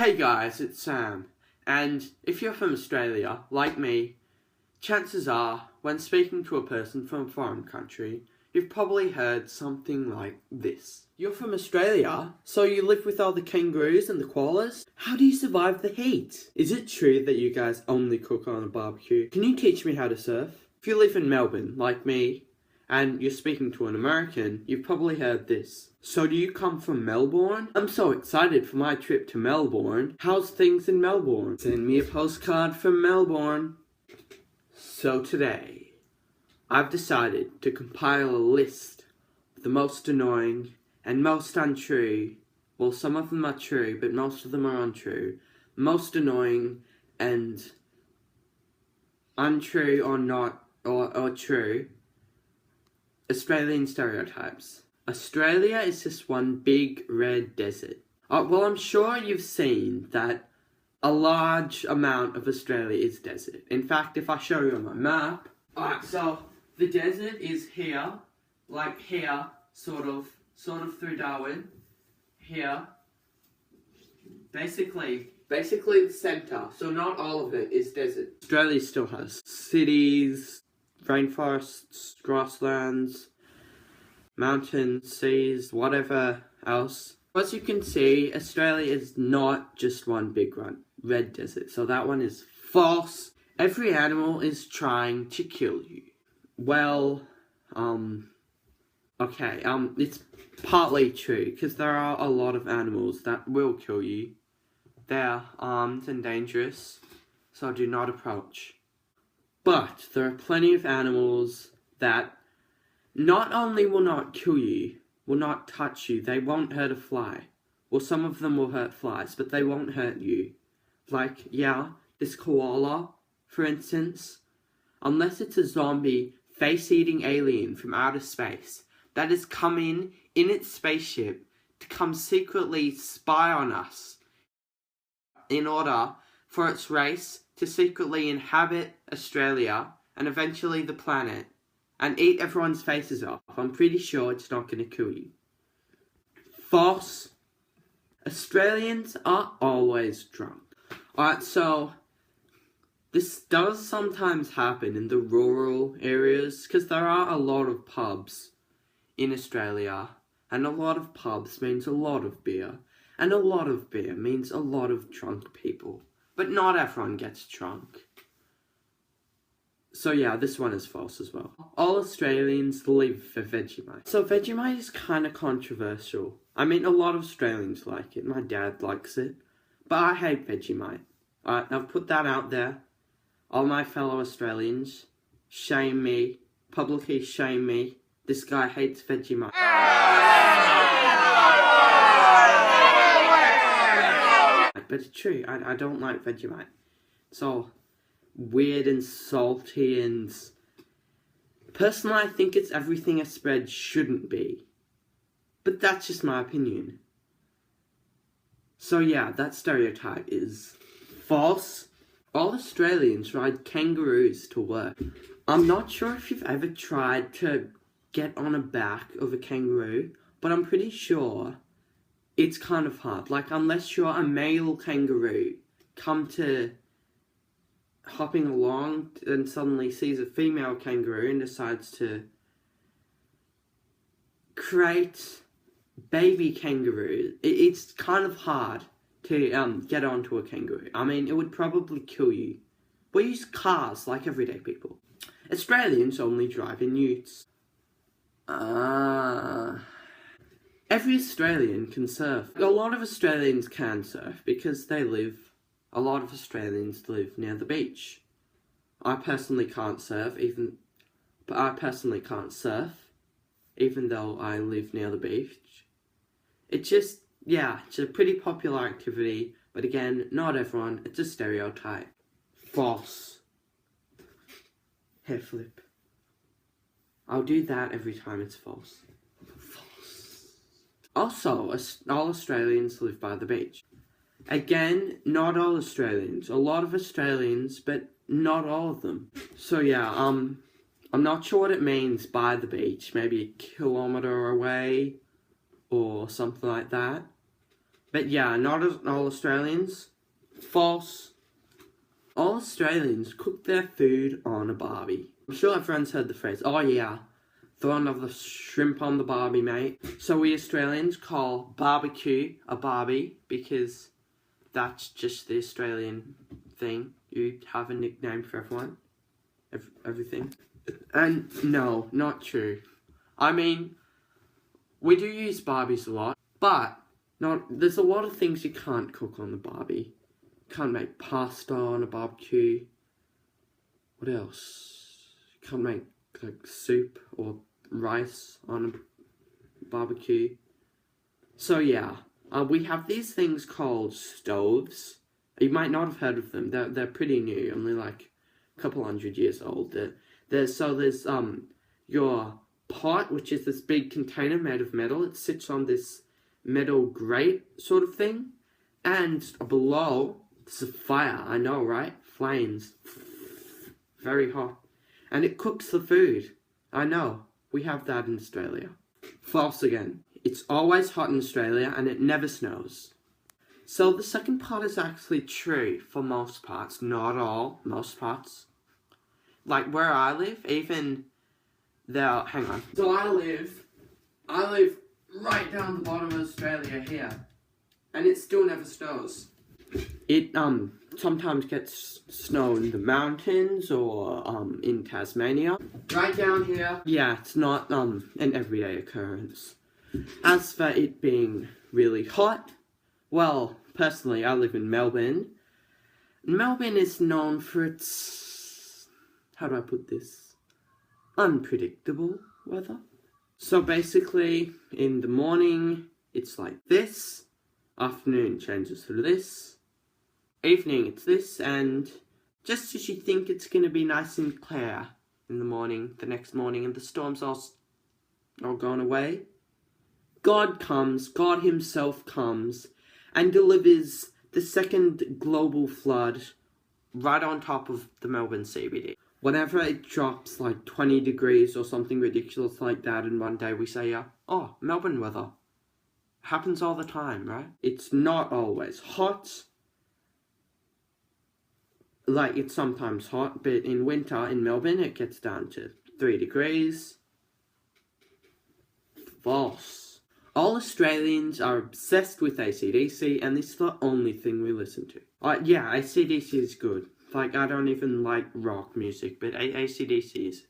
Hey guys, it's Sam, and if you're from Australia, like me, chances are, when speaking to a person from a foreign country, you've probably heard something like this. You're from Australia, so you live with all the kangaroos and the koalas? How do you survive the heat? Is it true that you guys only cook on a barbecue? Can you teach me how to surf? If you live in Melbourne, like me, and you're speaking to an American, you've probably heard this. So do you come from Melbourne? I'm so excited for my trip to Melbourne. How's things in Melbourne? Send me a postcard from Melbourne. So today, I've decided to compile a list of the most annoying and most untrue, well, some of them are true, but most of them are untrue, most annoying and untrue or not, or true, Australian stereotypes. Australia is just one big red desert. Well, I'm sure you've seen that a large amount of Australia is desert. In fact, if I show you on my map, alright, so the desert is here, like here, sort of through Darwin, here. Basically the centre, so not all of it is desert. Australia still has cities, rainforests, grasslands, mountains, seas, whatever else. As you can see, Australia is not just one big red desert, so that one is false. Every animal is trying to kill you. Well, okay, it's partly true, because there are a lot of animals that will kill you. They're armed and dangerous, so do not approach. But there are plenty of animals that not only will not kill you, will not touch you, they won't hurt a fly. Well, some of them will hurt flies, but they won't hurt you. Like, yeah, this koala, for instance. Unless it's a zombie, face-eating alien from outer space that has come in its spaceship to come secretly spy on us in order for its race to secretly inhabit Australia and eventually the planet and eat everyone's faces off. I'm pretty sure it's not going to kill you. False. Australians are always drunk. Alright, so this does sometimes happen in the rural areas because there are a lot of pubs in Australia, and a lot of pubs means a lot of beer, and a lot of beer means a lot of drunk people. But not everyone gets drunk. So yeah, this one is false as well. All Australians live for Vegemite. So Vegemite is kind of controversial. I mean, a lot of Australians like it. My dad likes it. But I hate Vegemite. Alright, I've put that out there. All my fellow Australians, shame me. Publicly shame me. This guy hates Vegemite. But it's true, I don't like Vegemite. It's all weird and salty and... Personally, I think it's everything a spread shouldn't be. But that's just my opinion. So yeah, that stereotype is false. All Australians ride kangaroos to work. I'm not sure if you've ever tried to get on the back of a kangaroo, but I'm pretty sure it's kind of hard. Like, unless you're a male kangaroo, come to hopping along and suddenly sees a female kangaroo and decides to create baby kangaroo, it's kind of hard to get onto a kangaroo. I mean, it would probably kill you. We use cars like everyday people. Australians only drive in utes. Every Australian can surf. A lot of Australians can surf because a lot of Australians live near the beach. I personally can't surf, even though I live near the beach. It's a pretty popular activity, but again, not everyone, it's a stereotype. False. Hair flip. I'll do that every time it's false. False. Also, all Australians live by the beach. Again, not all Australians. A lot of Australians, but not all of them. So yeah, I'm not sure what it means by the beach. Maybe a kilometre away, or something like that. But yeah, not all Australians. False. All Australians cook their food on a barbie. I'm sure everyone's heard the phrase, oh yeah, throw another shrimp on the barbie, mate. So we Australians call barbecue a barbie because that's just the Australian thing. You have a nickname for everyone. Everything. And no, not true. I mean, we do use barbies a lot, but there's a lot of things you can't cook on the barbie. You can't make pasta on a barbecue. What else? You can't make like soup or rice on a barbecue. So yeah, we have these things called stoves. You might not have heard of them. They're pretty new, only like a couple 100 years old. There's your pot, which is this big container made of metal. It sits on this metal grate sort of thing, and below there's a fire. I know, right? Flames, very hot, and it cooks the food. I know. We have that in Australia. False again. It's always hot in Australia and it never snows. So the second part is actually true for most parts. Not all, most parts. Like where I live, even there, hang on. So I live right down the bottom of Australia here. And it still never snows. It sometimes gets snow in the mountains or in Tasmania. Right down here. Yeah, it's not an everyday occurrence. As for it being really hot, well, personally I live in Melbourne. Melbourne is known for its, how do I put this, unpredictable weather. So basically, in the morning it's like this, afternoon changes to this, evening it's this, and just as you think it's going to be nice and clear in the morning, the next morning, and the storm's all gone away, God himself comes and delivers the second global flood right on top of the Melbourne CBD. Whenever it drops like 20 degrees or something ridiculous like that, and one day we say, oh, Melbourne weather. Happens all the time, right? It's not always hot. Like, it's sometimes hot, but in winter in Melbourne it gets down to 3 degrees. False. All Australians are obsessed with AC/DC, and this is the only thing we listen to. Yeah, AC/DC is good. Like, I don't even like rock music, but AC/DC is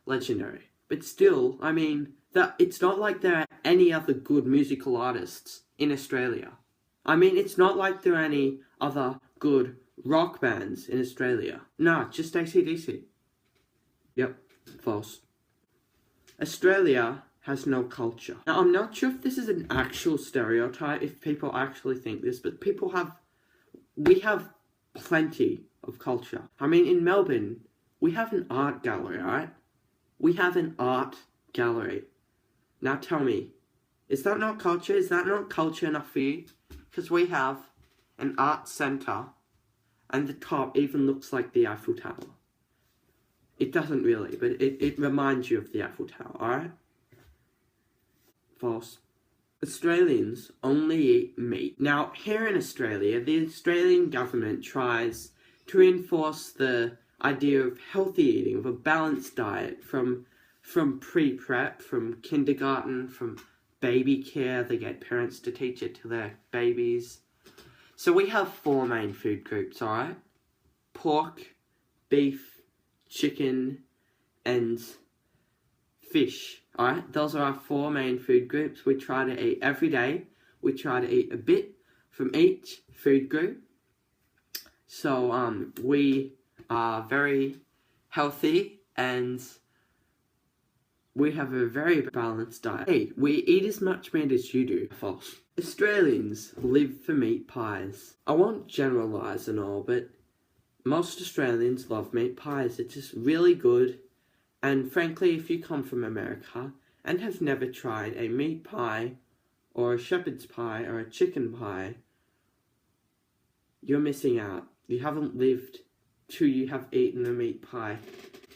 legendary. But still, I mean, it's not like there are any other good musical artists in Australia. I mean, it's not like there are any other good rock bands in Australia. Nah, just AC/DC. Yep, false. Australia has no culture. Now, I'm not sure if this is an actual stereotype, if people actually think this, but we have plenty of culture. I mean, in Melbourne, we have an art gallery, right? We have an art gallery. Now tell me, is that not culture? Is that not culture enough for you? Because we have an art centre, and the top even looks like the Eiffel Tower. It doesn't really, but it reminds you of the Eiffel Tower, alright? False. Australians only eat meat. Now, here in Australia, the Australian government tries to enforce the idea of healthy eating, of a balanced diet from pre-prep, from kindergarten, from baby care. They get parents to teach it to their babies. So we have 4 main food groups, alright? Pork, beef, chicken, and fish, alright? Those are our 4 main food groups. We try to eat every day. We try to eat a bit from each food group. So, we are very healthy and we have a very balanced diet. Hey, we eat as much meat as you do. False. Australians live for meat pies. I won't generalise and all, but most Australians love meat pies. It's just really good. And frankly, if you come from America and have never tried a meat pie or a shepherd's pie or a chicken pie, you're missing out. You haven't lived till you have eaten a meat pie.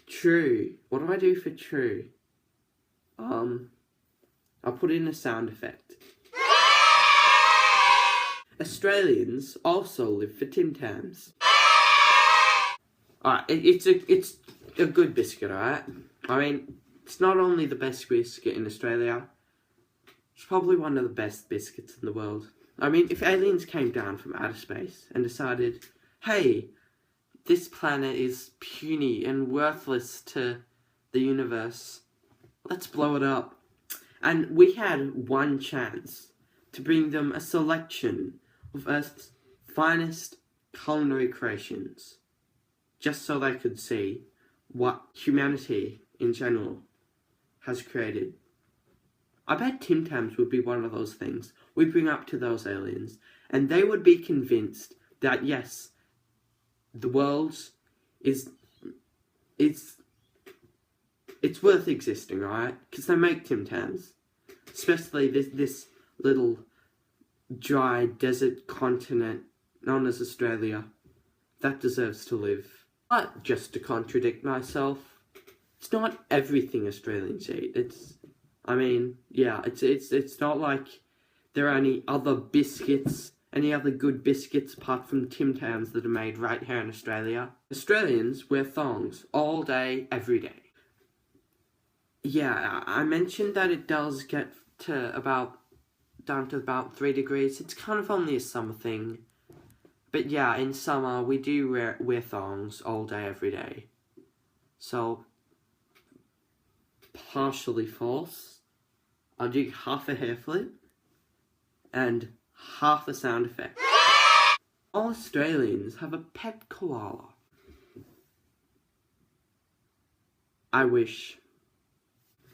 True. What do I do for true? I'll put in a sound effect. Australians also live for Tim Tams. Alright, it's a good biscuit, alright? I mean, it's not only the best biscuit in Australia, it's probably one of the best biscuits in the world. I mean, if aliens came down from outer space and decided, hey, this planet is puny and worthless to the universe, let's blow it up. And we had one chance to bring them a selection of Earth's finest culinary creations, just so they could see what humanity in general has created. I bet Tim Tams would be one of those things we bring up to those aliens, and they would be convinced that yes, the world is it's worth existing, right? Because they make Tim Tams, especially this little dry desert continent known as Australia that deserves to live. But just to contradict myself, it's not everything Australians eat. It's not like there are any other biscuits, any other good biscuits apart from Tim Tams that are made right here in Australia. Australians wear thongs all day, every day. Yeah, I mentioned that it does get down to about 3 degrees. It's kind of only a summer thing. But yeah, in summer we do wear thongs all day, every day. So, partially false. I'll do half a hair flip and half a sound effect. All Australians have a pet koala. I wish.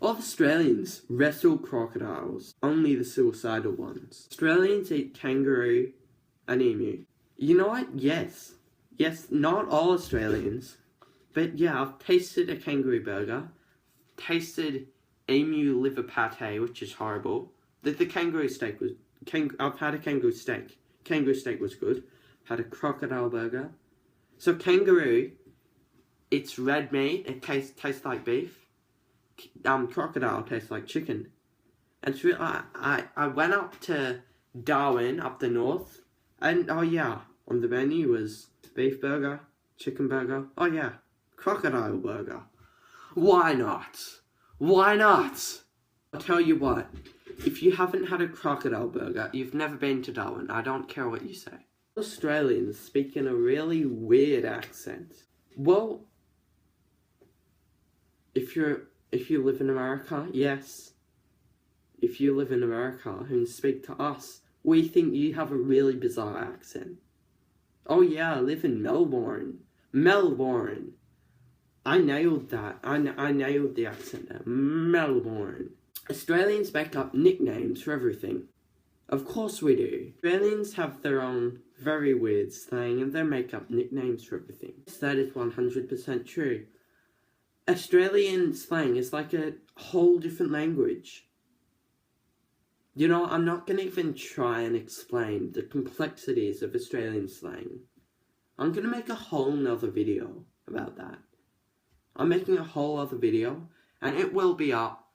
All Australians wrestle crocodiles, only the suicidal ones. Australians eat kangaroo and emu. You know what? Yes, not all Australians, but yeah, I've tasted a kangaroo burger, tasted emu liver pate, which is horrible. The kangaroo steak was, I've had a kangaroo steak. Kangaroo steak was good. Had a crocodile burger. So kangaroo, it's red meat, it tastes like beef. Crocodile tastes like chicken. And it's I went up to Darwin, up the north, and oh yeah, on the menu was beef burger, chicken burger, oh yeah, crocodile burger. Why not? Why not? I'll tell you what, if you haven't had a crocodile burger, you've never been to Darwin. I don't care what you say. Australians speak in a really weird accent. Well, if you live in America, yes. If you live in America and speak to us, we think you have a really bizarre accent. Oh yeah, I live in Melbourne. Melbourne. I nailed that. I nailed the accent there. Melbourne. Australians make up nicknames for everything. Of course we do. Australians have their own very weird slang and they make up nicknames for everything. That is 100% true. Australian slang is like a whole different language. You know, I'm not going to even try and explain the complexities of Australian slang. I'm going to make a whole nother video about that. I'm making a whole other video, and it will be up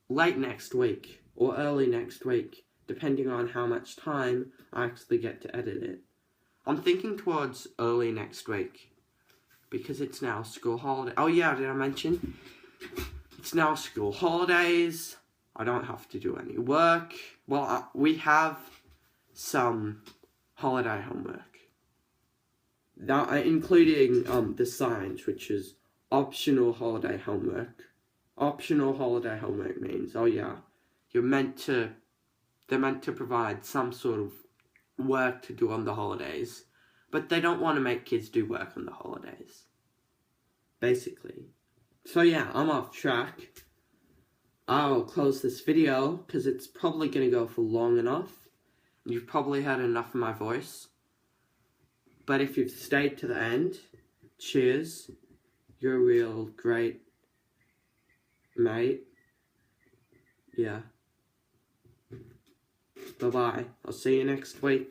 late next week, or early next week, depending on how much time I actually get to edit it. I'm thinking towards early next week, because it's now school holiday. Oh yeah, did I mention? It's now school holidays. I don't have to do any work. Well, we have some holiday homework. Now, including the science, which is optional holiday homework. Optional holiday homework means, oh yeah, they're meant to provide some sort of work to do on the holidays, but they don't want to make kids do work on the holidays. Basically. So yeah, I'm off track. I'll close this video, because it's probably going to go for long enough. You've probably had enough of my voice. But if you've stayed to the end, cheers. You're a real great mate. Yeah. Bye-bye. I'll see you next week.